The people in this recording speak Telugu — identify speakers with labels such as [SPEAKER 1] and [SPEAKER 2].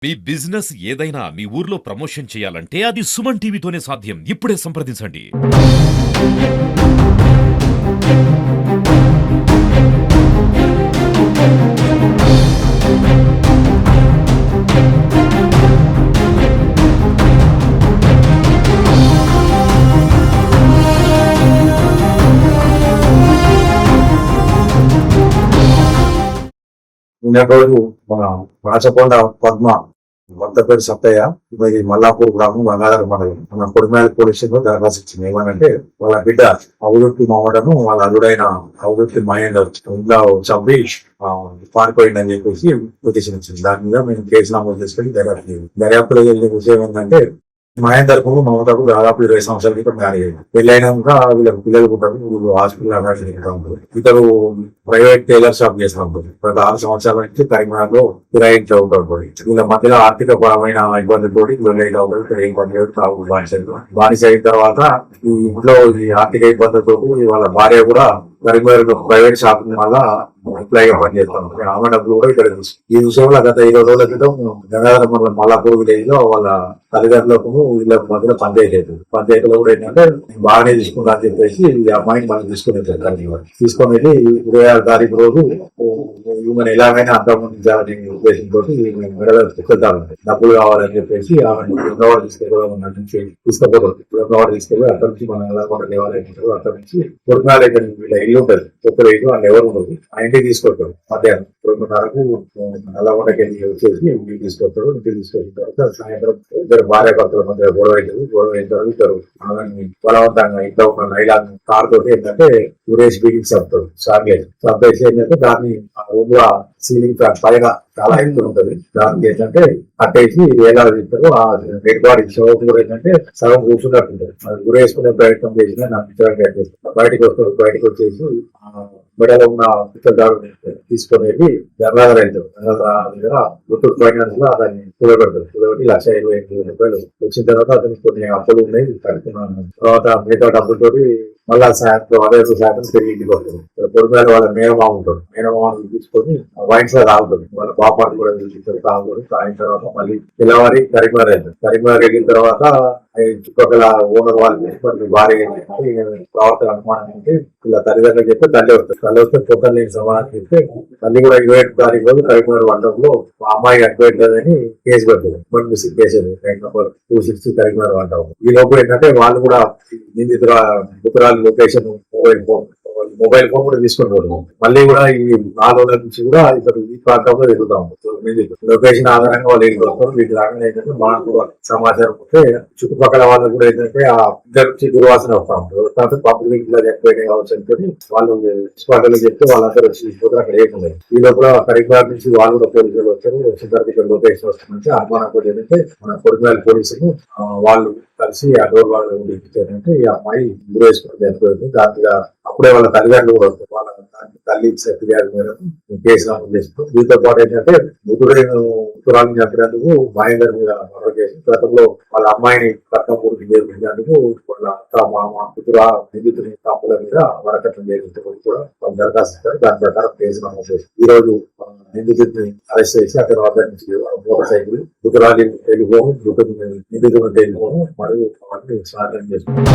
[SPEAKER 1] మీ బిజినెస్ ఏదైనా మీ ఊర్లో ప్రమోషన్ చేయాలంటే అది సుమన్ టీవీతోనే సాధ్యం. ఇప్పుడే సంప్రదించండి.
[SPEAKER 2] నిన్న రోజు మన రాచకొండ పద్మ భర్త పేరు సత్తయ్య, ఇది మల్లాపూర్ గ్రామం, గంగాధర మండలం, మన కొడిమేల పోలీస్ స్టేషన్ దరఖాస్తు ఇచ్చింది. ఏమనంటే వాళ్ళ బిడ్డ అవుదొట్టి మావడను వాళ్ళ అల్లుడైన అవుదొట్టి మహేందర్ ఇంట్లో చంపి పారిపోయిందని చెప్పేసి పిటిషన్ ఇచ్చింది. దాని మీద మేము కేసు నమోదు చేసుకుని దర్యాప్తులో వెళ్ళిన విషయం ఏంటంటే మహేందర్ కు మమతకు దాదాపు 20 సంవత్సరాల క్రితం మ్యారేజ్ అయింది. పెళ్ళైనాక వీళ్ళకి పిల్లలు ఉంటారు, వీళ్ళు హాస్పిటల్ అడ్మిట్ తింటూ ఉంటారు. ఇతరు ప్రైవేట్ టైలర్ షాప్ చేస్తూ ఉంటారు. గత 6 సంవత్సరాల నుంచి కరీంనగర్ లో కిరాయి ఇంట్లో ఉంటారు. వీళ్ళ మధ్యలో ఆర్థిక పరమైన ఇబ్బందులతో వీళ్ళు ఉంటారు. ఇక్కడ ఏం పని లేదు, తాగు బానిస అయిన తర్వాత ఈ ఇంట్లో ఈ ఆర్థిక ఇబ్బందులతో వాళ్ళ భార్య కూడా కరీంనగర్ ప్రైవేట్ షాపింగ్ వల్ల ఎంప్లాయ్ గా పనిచేస్తాను. ఆమె డబ్బులు కూడా ఇక్కడ ఈ విషయంలో గత 20 రోజుల క్రితం గంగాధర మండలం మల్లాపూర్ విలేజ్ లో వాళ్ళ తల్లిదండ్రులకు వీళ్ళ మధ్యన పంచాయతీలో కూడా ఏంటంటే బాగానే తీసుకుంటా అని చెప్పేసి ఈ అమ్మాయిని మనం తీసుకుని తీసుకొని 26 తారీఖు రోజు ఈమెను ఎలాగైనా అంతమందించాలని ఉద్దేశంతో మెడలు డబ్బులు కావాలని చెప్పేసి ఆమె రెండోవాడు తీసుకెళ్ళి అక్కడి నుంచి మనం ఎలా కూడా లేవాలంటారు. అక్కడి నుంచి కొడుకునాలు వీళ్ళ ఇల్లు ఉంటుంది, ఒక్కరు ఇల్లు వాళ్ళు ఎవరు ఉండదు. ఆ ఇంటికి తీసుకొస్తాడు. మధ్యాహ్నం 2:30కు నల్లగొండకి వెళ్ళి వచ్చేసి ఇంటికి తీసుకొస్తాడు. ఇంటికి తీసుకొచ్చిన తర్వాత సాయంత్రం ఇద్దరు భార్య భర్తల మధ్య గొడవ అయిన తర్వాత ఇద్దరు ఆమెని బలవంతంగా ఇంట్లో ఉన్న నైలాన్ కార్ తోటి ఏంటంటే సురేష్ బీడింగ్స్ చంపుతాడు. చంపేసి ఏంటంటే దాన్ని రూమ్ లో సీలింగ్ ఫ్యాన్ పైన చాలా ఎత్తు ఉంటుంది. దానికి ఏంటంటే కట్టేసి వేలాలు తీస్తారు. ఆ డెడ్ బాడీ శవం కూడా ఏంటంటే సగం కూర్చున్నట్టుంటది. అది గురేసుకునే ప్రయత్నం చేసినా నాకు పిచ్చర్ బయటకు వచ్చేసి మెడలో ఉన్న పిచ్చదారు తీసుకొని వెళ్ళి గంగాధర దగ్గర గుంటూరు ఫైనాన్స్ లో దాన్ని కూడబెడతారు. కూడబెట్టి 1,25,000 వచ్చిన తర్వాత అతనికి కొన్ని అప్పులు ఉన్నాయి కడుతున్నాను. తర్వాత మిగతా డబ్బులతోటి మళ్ళా సాయంత్రం 60% తిరిగి ఇంటికి వస్తుంది. పొడిమేల వాళ్ళ మేనమామ ఉంటాడు. మేనమామని తీసుకొని వైన్స్ లో తాగుతుంది. వాళ్ళ బాపాడు కూడా తాగుతుంది. తాగిన తర్వాత మళ్ళీ తెల్లవారి కరీంనగర్ వెళ్తారు. కరీంనగర్ వెళ్ళిన తర్వాత చుట్టుపక్కల ఓనర్ వాళ్ళు భార్య ప్రవర్తన అనుమానం అంటే ఇలా తల్లిదండ్రులు చెప్తే తల్లి వస్తే పొద్దున్న లేని సమాధానం చెప్తే తల్లి కూడా 27 తారీఖు రోజు కరీంనగర్ వంటంలో అమ్మాయి అడ్వైట్లేదని కేసు పెడుతుంది. మిస్సింగ్ కేసు నెంబర్ 260 కరీంనగర్ వంటం. ఈ లోపు ఏంటంటే వాళ్ళు కూడా నిందితురాలు లొకేషన్ మొబైల్ ఫోన్ కూడా తీసుకుంటారు. మళ్ళీ కూడా ఈ 4 రోజుల నుంచి కూడా ఇతరు ఈ ప్రాంతంలో ఎదుగుతా ఉంటారు. లొకేషన్ ఆధారంగా వాళ్ళు వెళ్ళిపోతారు. వీటి రాగానే ఏంటంటే మాకు సమాచారం ఉంటే చుట్టుపక్కల వాళ్ళు కూడా ఏంటంటే ఆ ఇద్దరు నుంచి దుర్వాసన వస్తా ఉంటారు. తర్వాత పబ్లిక్ ఇలా చెప్పిపోయినాయి కావచ్చు అనుకుని వాళ్ళు మున్సిపాలిటీలో చెప్తే వాళ్ళందరూ వచ్చి అక్కడ ఏముంది. ఈ లోపల కరీంనగర్ నుంచి వాళ్ళు కూడా పోలీసులు వచ్చారు. వచ్చిన తర్వాత ఇక్కడ లొకేషన్ వస్తుందంటే అనుమానం ఏంటంటే మన కొడిమేల పోలీసులు వాళ్ళు కలిసి ఆ డోర్ వాళ్ళు ఇచ్చారంటే ఈ అమ్మాయి గురేసుకుని చనిపోయింది. దాంట్లో అప్పుడే వాళ్ళ తల్లిదండ్రులు కూడా వస్తారు. వాళ్ళ తల్లి ఫిర్యాదు మేరకు కేసు నమోదు చేస్తారు. దీంతో పాటు ఏంటంటే ఉత్తరాలను చంపినందుకు మహేందర్ మీద మర్డర్ చేసి గతంలో వాళ్ళ అమ్మాయిని కట్నపూర్తి చేర్పించినందుకు వాళ్ళ అత్త మామ పుత్ర నిందితుని తప్పుల మీద వరకట్నం చేసేందుకు కూడా వాళ్ళు దరఖాస్తు ఇస్తారు. దాని ప్రకారం కేసు నమోదు చేసి ఈ రోజు నిందితుడిని అరెస్ట్ చేసి అతని వద్ద నుంచి మోటార్ సైకిల్ ఉత్తరాలి టెలిఫోన్ నిందితుని టెలిఫోన్ మరియు అవన్నీ సాధన చేస్తున్నారు.